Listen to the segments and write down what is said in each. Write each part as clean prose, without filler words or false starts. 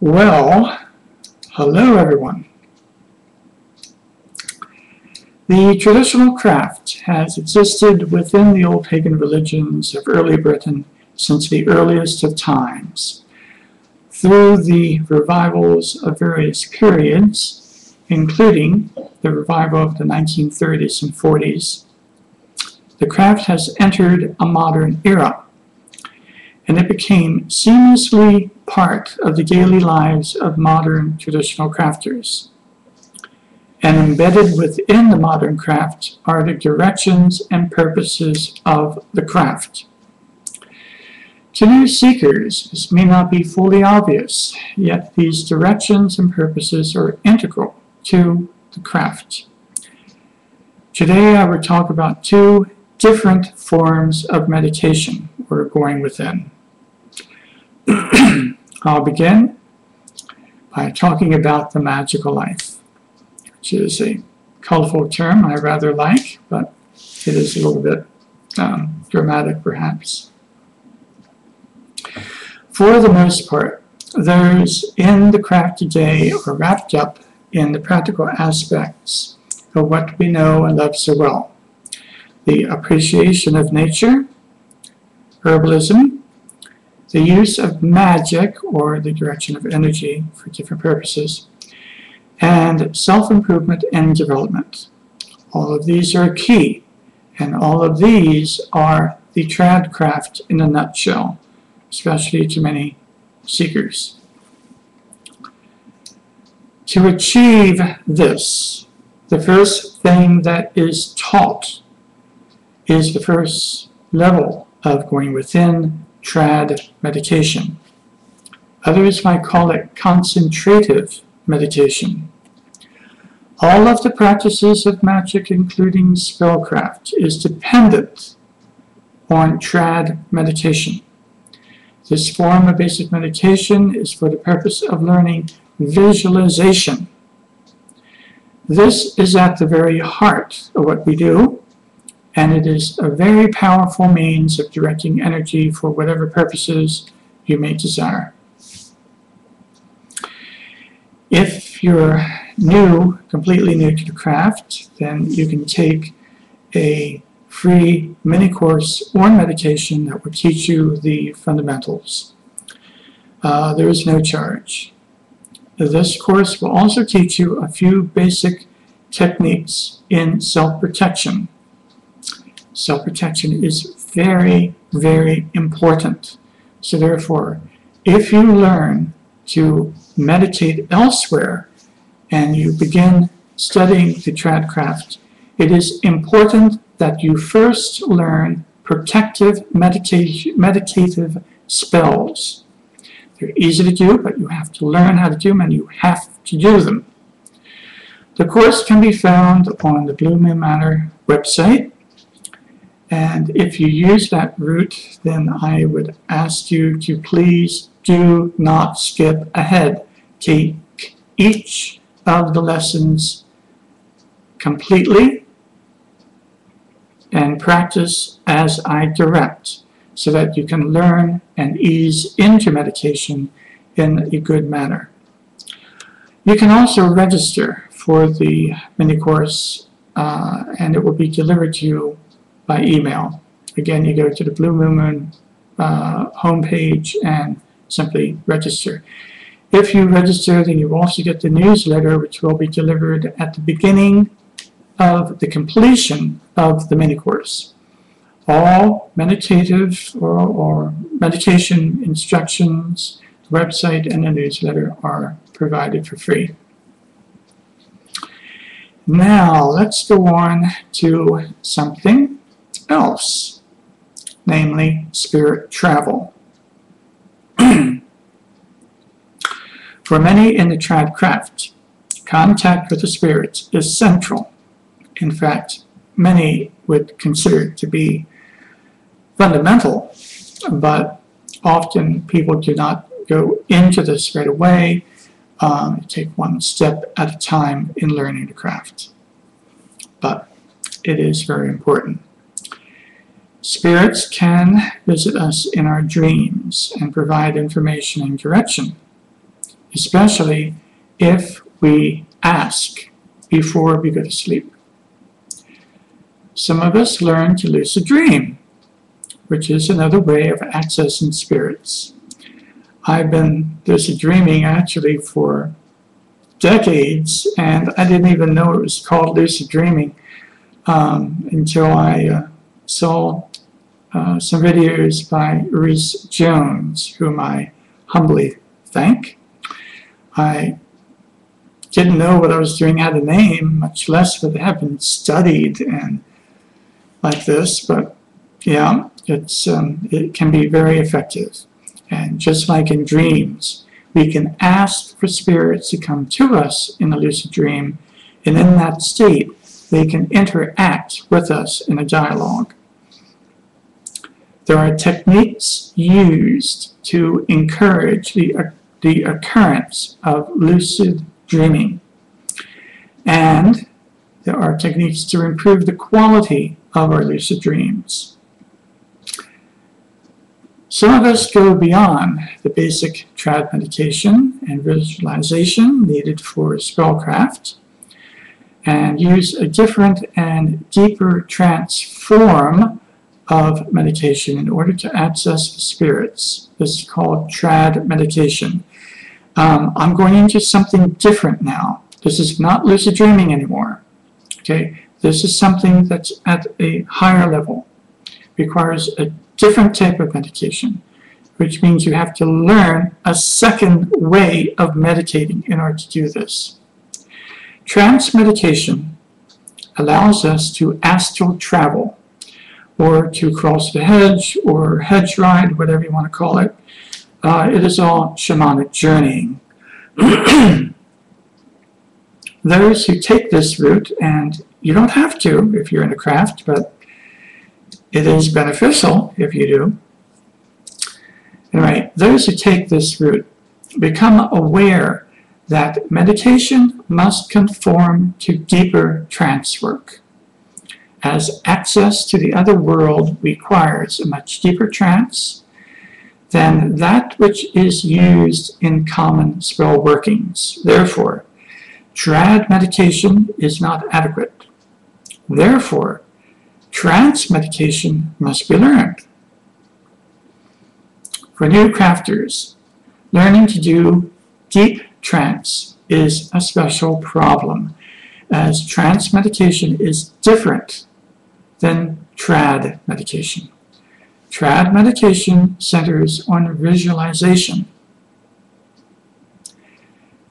Well, hello everyone. The traditional craft has existed within the old pagan religions of early Britain since the earliest of times. Through the revivals of various periods, including the revival of the 1930s and 40s, the craft has entered a modern era, and it became seamlessly part of the daily lives of modern traditional crafters. And embedded within the modern craft are the directions and purposes of the craft. To new seekers, this may not be fully obvious, yet these directions and purposes are integral to the craft. Today I will talk about two different forms of meditation or going within. I'll begin by talking about the magical life, which is a colorful term I rather like, but it is a little bit dramatic perhaps. For the most part, those in the craft today are wrapped up in the practical aspects of what we know and love so well: the appreciation of nature, herbalism, the use of magic or the direction of energy for different purposes, and self-improvement and development. All of these are key, and all of these are the trad craft in a nutshell, especially to many seekers. To achieve this, the first thing that is taught is the first level of going within trad meditation. Others might call it concentrative meditation. All of the practices of magic, including spellcraft, is dependent on trad meditation. This form of basic meditation is for the purpose of learning visualization. This is at the very heart of what we do, and it is a very powerful means of directing energy for whatever purposes you may desire. If you're new, completely new to the craft, then you can take a free mini course on meditation that will teach you the fundamentals. There is no charge. This course will also teach you a few basic techniques in self-protection. Self-protection is very, very important. So therefore, if you learn to meditate elsewhere and you begin studying the trad craft, it is important that you first learn protective meditative spells. They're easy to do, but you have to learn how to do them, and you have to do them. The course can be found on the Blue Moon Manor website. And if you use that route, then I would ask you to please do not skip ahead. Take each of the lessons completely and practice as I direct, so that you can learn and ease into meditation in a good manner. You can also register for the mini course, and it will be delivered to you by email. Again, you go to the Blue Moon homepage and simply register. If you register, then you also get the newsletter, which will be delivered at the beginning of the completion of the mini course. All meditative or meditation instructions, the website and the newsletter are provided for free. Now let's go on to something else, namely spirit travel. For many in the trad craft, contact with the spirits is central. In fact, many would consider it to be fundamental, but often people do not go into this right away. Take one step at a time in learning the craft. But it is very important. Spirits can visit us in our dreams and provide information and direction. especially if we ask before we go to sleep. Some of us learn to lucid dream, which is another way of accessing spirits. I've been lucid dreaming actually for decades, and I didn't even know it was called lucid dreaming until I saw some videos by Rhys Jones, whom I humbly thank. I didn't know what I was doing had a name, much less would have been studied and like this, but yeah, it can be very effective. And just like in dreams, we can ask for spirits to come to us in a lucid dream, and in that state, they can interact with us in a dialogue. There are techniques used to encourage the occurrence of lucid dreaming, and there are techniques to improve the quality of our lucid dreams. Some of us go beyond the basic trad meditation and visualization needed for spellcraft and use a different and deeper trance form of meditation in order to access the spirits. This is called trad meditation. I'm going into something different now. This is not lucid dreaming anymore. Okay, this is something that's at a higher level. Requires a different type of meditation, which means you have to learn a second way of meditating in order to do this. Trance meditation allows us to astral travel, or to cross the hedge, or hedge ride, whatever you want to call it. It is all shamanic journeying. Those who take this route, and you don't have to if you're in a craft, but it is beneficial if you do. Anyway, those who take this route become aware that meditation must conform to deeper trance work, as access to the other world requires a much deeper trance than that which is used in common spell workings. Therefore, trad meditation is not adequate. Therefore, trance meditation must be learned. For new crafters, learning to do deep trance is a special problem, as trance meditation is different than trad meditation. Trad meditation centers on visualization.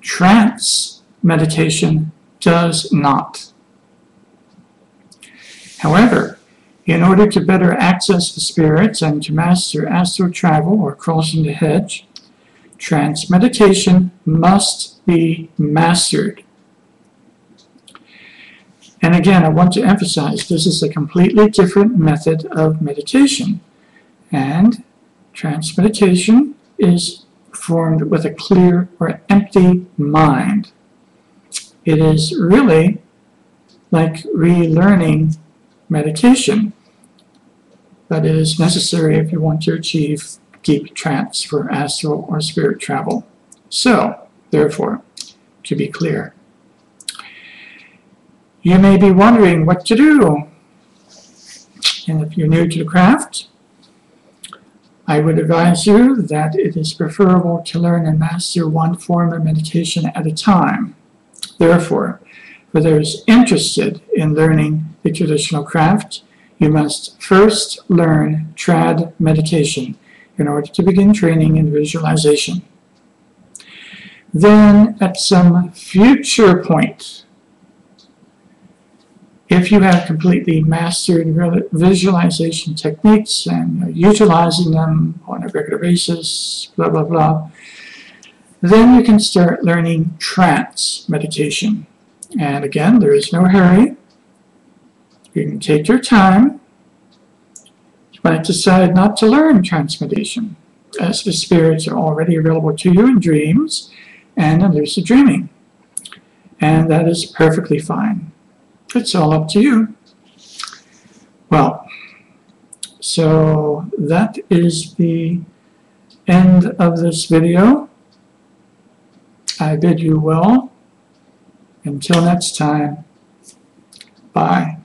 Trance meditation does not. However, in order to better access the spirits and to master astral travel or crossing the hedge, trance meditation must be mastered. And again, I want to emphasize this is a completely different method of meditation. And trance meditation is performed with a clear or empty mind. It is really like relearning meditation, but it is necessary if you want to achieve deep trance for astral or spirit travel. So, therefore, to be clear, you may be wondering what to do. And if you're new to the craft, I would advise you that it is preferable to learn and master one form of meditation at a time. Therefore, for those interested in learning the traditional craft, you must first learn trad meditation in order to begin training in visualization. Then, at some future point, if you have completely mastered visualization techniques and are utilizing them on a regular basis, blah, blah, blah, then you can start learning trance meditation. And again, there is no hurry. You can take your time. You might decide not to learn trance meditation, as the spirits are already available to you in dreams and in lucid dreaming. And that is perfectly fine. It's all up to you. Well, so that is the end of this video. I bid you well. Until next time, bye.